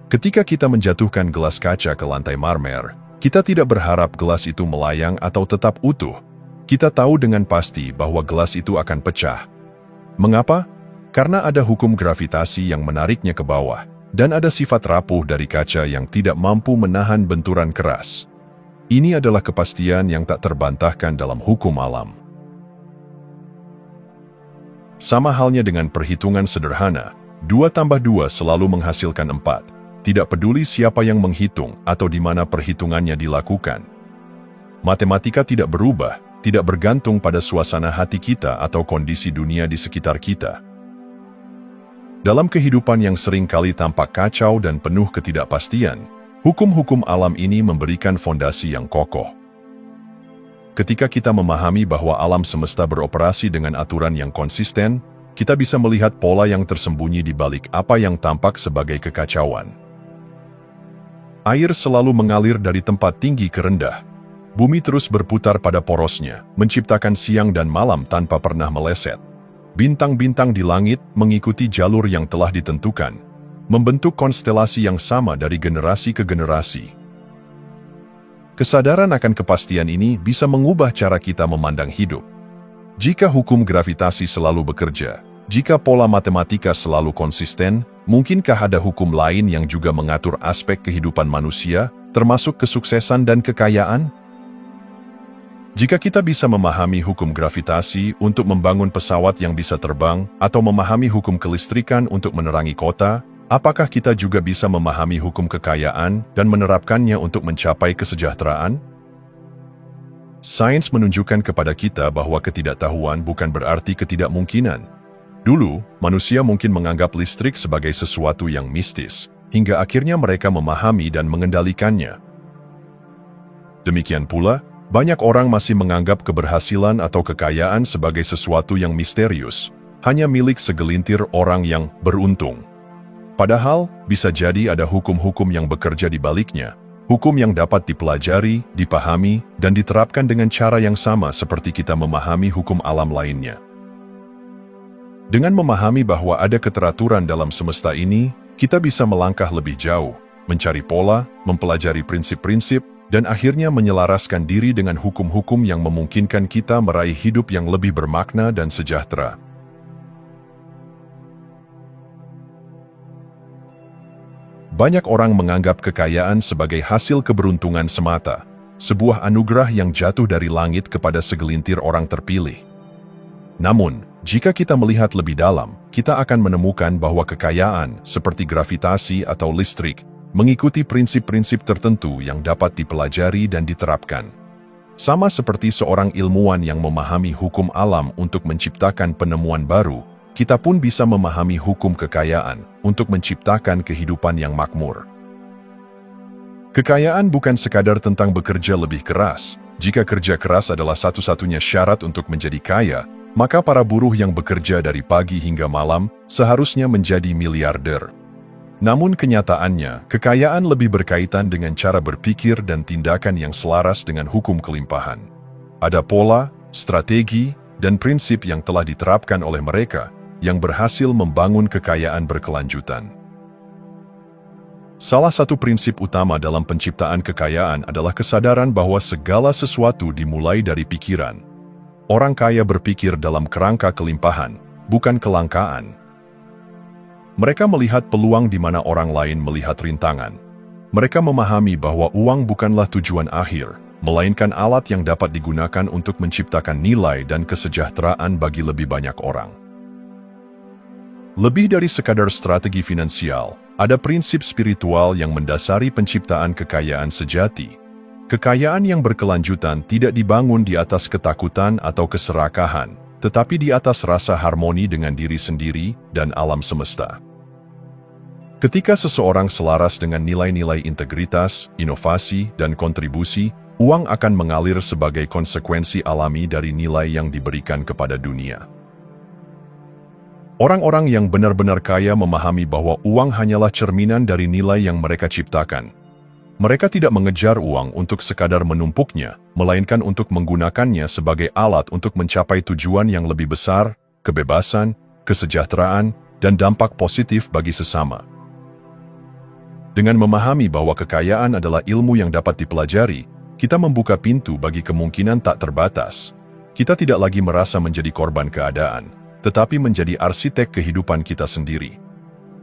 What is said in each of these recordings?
Ketika kita menjatuhkan gelas kaca ke lantai marmer, kita tidak berharap gelas itu melayang atau tetap utuh. Kita tahu dengan pasti bahwa gelas itu akan pecah. Mengapa? Karena ada hukum gravitasi yang menariknya ke bawah, dan ada sifat rapuh dari kaca yang tidak mampu menahan benturan keras. Ini adalah kepastian yang tak terbantahkan dalam hukum alam. Sama halnya dengan perhitungan sederhana, 2 tambah 2 selalu menghasilkan 4. Tidak peduli siapa yang menghitung atau di mana perhitungannya dilakukan. Matematika tidak berubah, tidak bergantung pada suasana hati kita atau kondisi dunia di sekitar kita. Dalam kehidupan yang sering kali tampak kacau dan penuh ketidakpastian, hukum-hukum alam ini memberikan fondasi yang kokoh. Ketika kita memahami bahwa alam semesta beroperasi dengan aturan yang konsisten, kita bisa melihat pola yang tersembunyi di balik apa yang tampak sebagai kekacauan. Air selalu mengalir dari tempat tinggi ke rendah. Bumi terus berputar pada porosnya, menciptakan siang dan malam tanpa pernah meleset. Bintang-bintang di langit mengikuti jalur yang telah ditentukan, membentuk konstelasi yang sama dari generasi ke generasi. Kesadaran akan kepastian ini bisa mengubah cara kita memandang hidup. Jika hukum gravitasi selalu bekerja, jika pola matematika selalu konsisten, mungkinkah ada hukum lain yang juga mengatur aspek kehidupan manusia, termasuk kesuksesan dan kekayaan? Jika kita bisa memahami hukum gravitasi untuk membangun pesawat yang bisa terbang, atau memahami hukum kelistrikan untuk menerangi kota, apakah kita juga bisa memahami hukum kekayaan dan menerapkannya untuk mencapai kesejahteraan? Sains menunjukkan kepada kita bahwa ketidaktahuan bukan berarti ketidakmungkinan. Dulu, manusia mungkin menganggap listrik sebagai sesuatu yang mistis, hingga akhirnya mereka memahami dan mengendalikannya. Demikian pula, banyak orang masih menganggap keberhasilan atau kekayaan sebagai sesuatu yang misterius, hanya milik segelintir orang yang beruntung. Padahal, bisa jadi ada hukum-hukum yang bekerja di baliknya, hukum yang dapat dipelajari, dipahami, dan diterapkan dengan cara yang sama seperti kita memahami hukum alam lainnya. Dengan memahami bahwa ada keteraturan dalam semesta ini, kita bisa melangkah lebih jauh, mencari pola, mempelajari prinsip-prinsip, dan akhirnya menyelaraskan diri dengan hukum-hukum yang memungkinkan kita meraih hidup yang lebih bermakna dan sejahtera. Banyak orang menganggap kekayaan sebagai hasil keberuntungan semata, sebuah anugerah yang jatuh dari langit kepada segelintir orang terpilih. Namun, jika kita melihat lebih dalam, kita akan menemukan bahwa kekayaan, seperti gravitasi atau listrik, mengikuti prinsip-prinsip tertentu yang dapat dipelajari dan diterapkan. Sama seperti seorang ilmuwan yang memahami hukum alam untuk menciptakan penemuan baru, kita pun bisa memahami hukum kekayaan untuk menciptakan kehidupan yang makmur. Kekayaan bukan sekadar tentang bekerja lebih keras. Jika kerja keras adalah satu-satunya syarat untuk menjadi kaya, maka para buruh yang bekerja dari pagi hingga malam seharusnya menjadi miliarder. Namun kenyataannya, kekayaan lebih berkaitan dengan cara berpikir dan tindakan yang selaras dengan hukum kelimpahan. Ada pola, strategi, dan prinsip yang telah diterapkan oleh mereka yang berhasil membangun kekayaan berkelanjutan. Salah satu prinsip utama dalam penciptaan kekayaan adalah kesadaran bahwa segala sesuatu dimulai dari pikiran. Orang kaya berpikir dalam kerangka kelimpahan, bukan kelangkaan. Mereka melihat peluang di mana orang lain melihat rintangan. Mereka memahami bahwa uang bukanlah tujuan akhir, melainkan alat yang dapat digunakan untuk menciptakan nilai dan kesejahteraan bagi lebih banyak orang. Lebih dari sekadar strategi finansial, ada prinsip spiritual yang mendasari penciptaan kekayaan sejati. Kekayaan yang berkelanjutan tidak dibangun di atas ketakutan atau keserakahan, tetapi di atas rasa harmoni dengan diri sendiri dan alam semesta. Ketika seseorang selaras dengan nilai-nilai integritas, inovasi, dan kontribusi, uang akan mengalir sebagai konsekuensi alami dari nilai yang diberikan kepada dunia. Orang-orang yang benar-benar kaya memahami bahwa uang hanyalah cerminan dari nilai yang mereka ciptakan. Mereka tidak mengejar uang untuk sekadar menumpuknya, melainkan untuk menggunakannya sebagai alat untuk mencapai tujuan yang lebih besar, kebebasan, kesejahteraan, dan dampak positif bagi sesama. Dengan memahami bahwa kekayaan adalah ilmu yang dapat dipelajari, kita membuka pintu bagi kemungkinan tak terbatas. Kita tidak lagi merasa menjadi korban keadaan, tetapi menjadi arsitek kehidupan kita sendiri.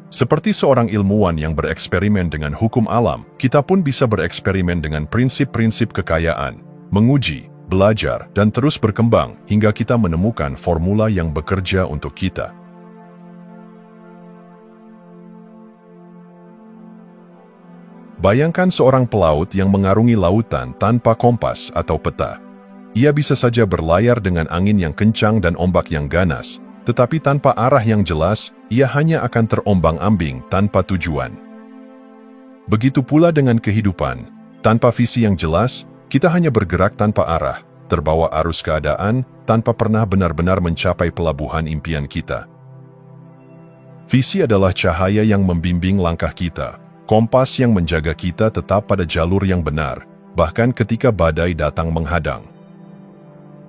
Seperti seorang ilmuwan yang bereksperimen dengan hukum alam, kita pun bisa bereksperimen dengan prinsip-prinsip kekayaan, menguji, belajar, dan terus berkembang hingga kita menemukan formula yang bekerja untuk kita. Bayangkan seorang pelaut yang mengarungi lautan tanpa kompas atau peta. Ia bisa saja berlayar dengan angin yang kencang dan ombak yang ganas, tetapi tanpa arah yang jelas, ia hanya akan terombang-ambing tanpa tujuan. Begitu pula dengan kehidupan, tanpa visi yang jelas, kita hanya bergerak tanpa arah, terbawa arus keadaan, tanpa pernah benar-benar mencapai pelabuhan impian kita. Visi adalah cahaya yang membimbing langkah kita, kompas yang menjaga kita tetap pada jalur yang benar, bahkan ketika badai datang menghadang.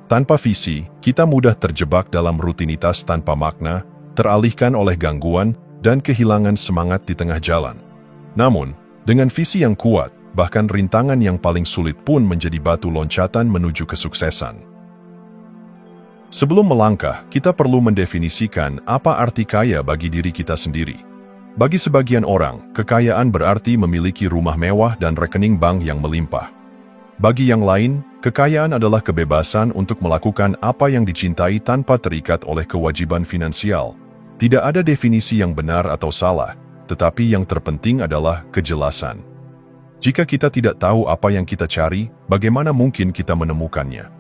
Tanpa visi, kita mudah terjebak dalam rutinitas tanpa makna, teralihkan oleh gangguan, dan kehilangan semangat di tengah jalan. Namun, dengan visi yang kuat, bahkan rintangan yang paling sulit pun menjadi batu loncatan menuju kesuksesan. Sebelum melangkah, kita perlu mendefinisikan apa arti kaya bagi diri kita sendiri. Bagi sebagian orang, kekayaan berarti memiliki rumah mewah dan rekening bank yang melimpah. Bagi yang lain, kekayaan adalah kebebasan untuk melakukan apa yang dicintai tanpa terikat oleh kewajiban finansial. Tidak ada definisi yang benar atau salah, tetapi yang terpenting adalah kejelasan. Jika kita tidak tahu apa yang kita cari, bagaimana mungkin kita menemukannya?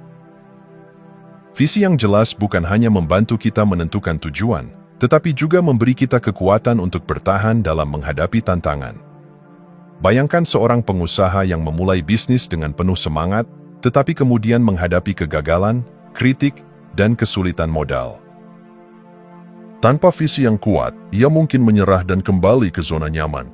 Visi yang jelas bukan hanya membantu kita menentukan tujuan, tetapi juga memberi kita kekuatan untuk bertahan dalam menghadapi tantangan. Bayangkan seorang pengusaha yang memulai bisnis dengan penuh semangat, tetapi kemudian menghadapi kegagalan, kritik, dan kesulitan modal. Tanpa visi yang kuat, ia mungkin menyerah dan kembali ke zona nyaman.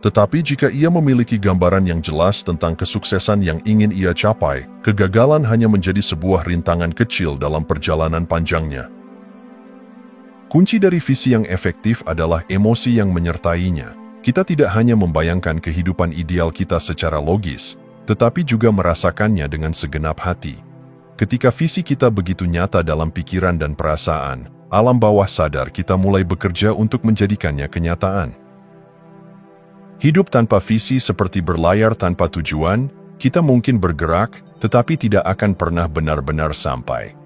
Tetapi jika ia memiliki gambaran yang jelas tentang kesuksesan yang ingin ia capai, kegagalan hanya menjadi sebuah rintangan kecil dalam perjalanan panjangnya. Kunci dari visi yang efektif adalah emosi yang menyertainya. Kita tidak hanya membayangkan kehidupan ideal kita secara logis, tetapi juga merasakannya dengan segenap hati. Ketika visi kita begitu nyata dalam pikiran dan perasaan, alam bawah sadar kita mulai bekerja untuk menjadikannya kenyataan. Hidup tanpa visi seperti berlayar tanpa tujuan, kita mungkin bergerak, tetapi tidak akan pernah benar-benar sampai.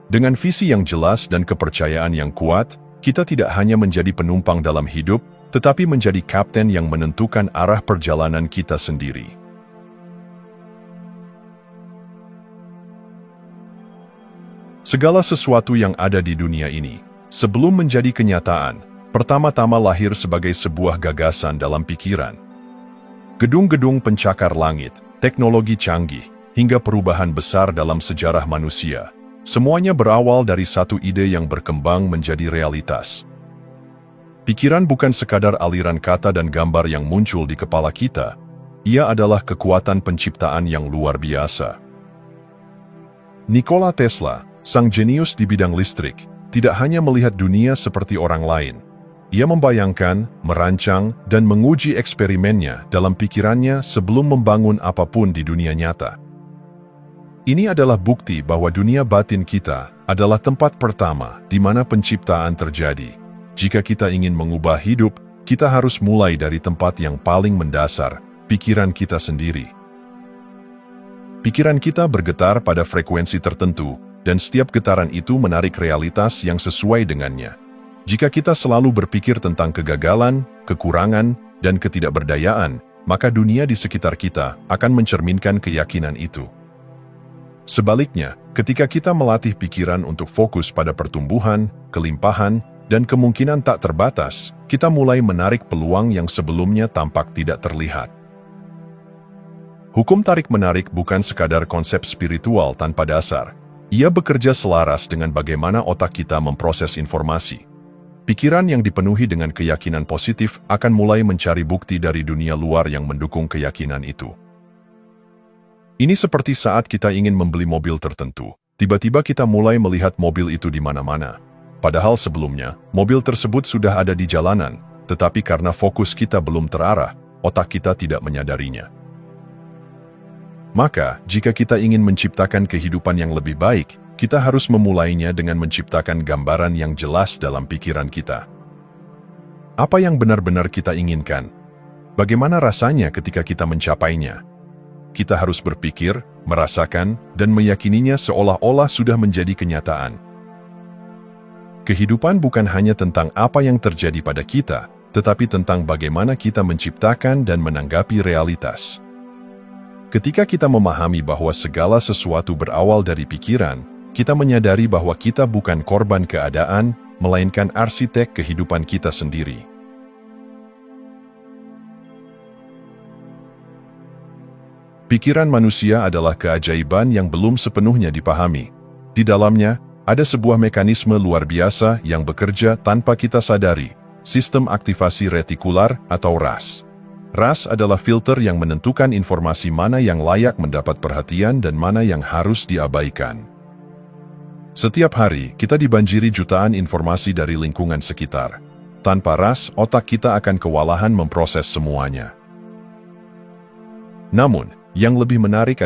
Dengan visi yang jelas dan kepercayaan yang kuat, kita tidak hanya menjadi penumpang dalam hidup, tetapi menjadi kapten yang menentukan arah perjalanan kita sendiri. Segala sesuatu yang ada di dunia ini, sebelum menjadi kenyataan, pertama-tama lahir sebagai sebuah gagasan dalam pikiran. Gedung-gedung pencakar langit, teknologi canggih, hingga perubahan besar dalam sejarah manusia, semuanya berawal dari satu ide yang berkembang menjadi realitas. Pikiran bukan sekadar aliran kata dan gambar yang muncul di kepala kita, ia adalah kekuatan penciptaan yang luar biasa. Nikola Tesla, sang jenius di bidang listrik, tidak hanya melihat dunia seperti orang lain. Ia membayangkan, merancang, dan menguji eksperimennya dalam pikirannya sebelum membangun apapun di dunia nyata. Ini adalah bukti bahwa dunia batin kita adalah tempat pertama di mana penciptaan terjadi. Jika kita ingin mengubah hidup, kita harus mulai dari tempat yang paling mendasar, pikiran kita sendiri. Pikiran kita bergetar pada frekuensi tertentu, dan setiap getaran itu menarik realitas yang sesuai dengannya. Jika kita selalu berpikir tentang kegagalan, kekurangan, dan ketidakberdayaan, maka dunia di sekitar kita akan mencerminkan keyakinan itu. Sebaliknya, ketika kita melatih pikiran untuk fokus pada pertumbuhan, kelimpahan, dan kemungkinan tak terbatas, kita mulai menarik peluang yang sebelumnya tampak tidak terlihat. Hukum tarik-menarik bukan sekadar konsep spiritual tanpa dasar. Ia bekerja selaras dengan bagaimana otak kita memproses informasi. Pikiran yang dipenuhi dengan keyakinan positif akan mulai mencari bukti dari dunia luar yang mendukung keyakinan itu. Ini seperti saat kita ingin membeli mobil tertentu, tiba-tiba kita mulai melihat mobil itu di mana-mana. Padahal sebelumnya, mobil tersebut sudah ada di jalanan, tetapi karena fokus kita belum terarah, otak kita tidak menyadarinya. Maka, jika kita ingin menciptakan kehidupan yang lebih baik, kita harus memulainya dengan menciptakan gambaran yang jelas dalam pikiran kita. Apa yang benar-benar kita inginkan? Bagaimana rasanya ketika kita mencapainya? Kita harus berpikir, merasakan, dan meyakininya seolah-olah sudah menjadi kenyataan. Kehidupan bukan hanya tentang apa yang terjadi pada kita, tetapi tentang bagaimana kita menciptakan dan menanggapi realitas. Ketika kita memahami bahwa segala sesuatu berawal dari pikiran, kita menyadari bahwa kita bukan korban keadaan, melainkan arsitek kehidupan kita sendiri. Pikiran manusia adalah keajaiban yang belum sepenuhnya dipahami. Di dalamnya, ada sebuah mekanisme luar biasa yang bekerja tanpa kita sadari, sistem aktivasi retikular atau RAS. RAS adalah filter yang menentukan informasi mana yang layak mendapat perhatian dan mana yang harus diabaikan. Setiap hari, kita dibanjiri jutaan informasi dari lingkungan sekitar. Tanpa RAS, otak kita akan kewalahan memproses semuanya. Namun, yang lebih menarik adalah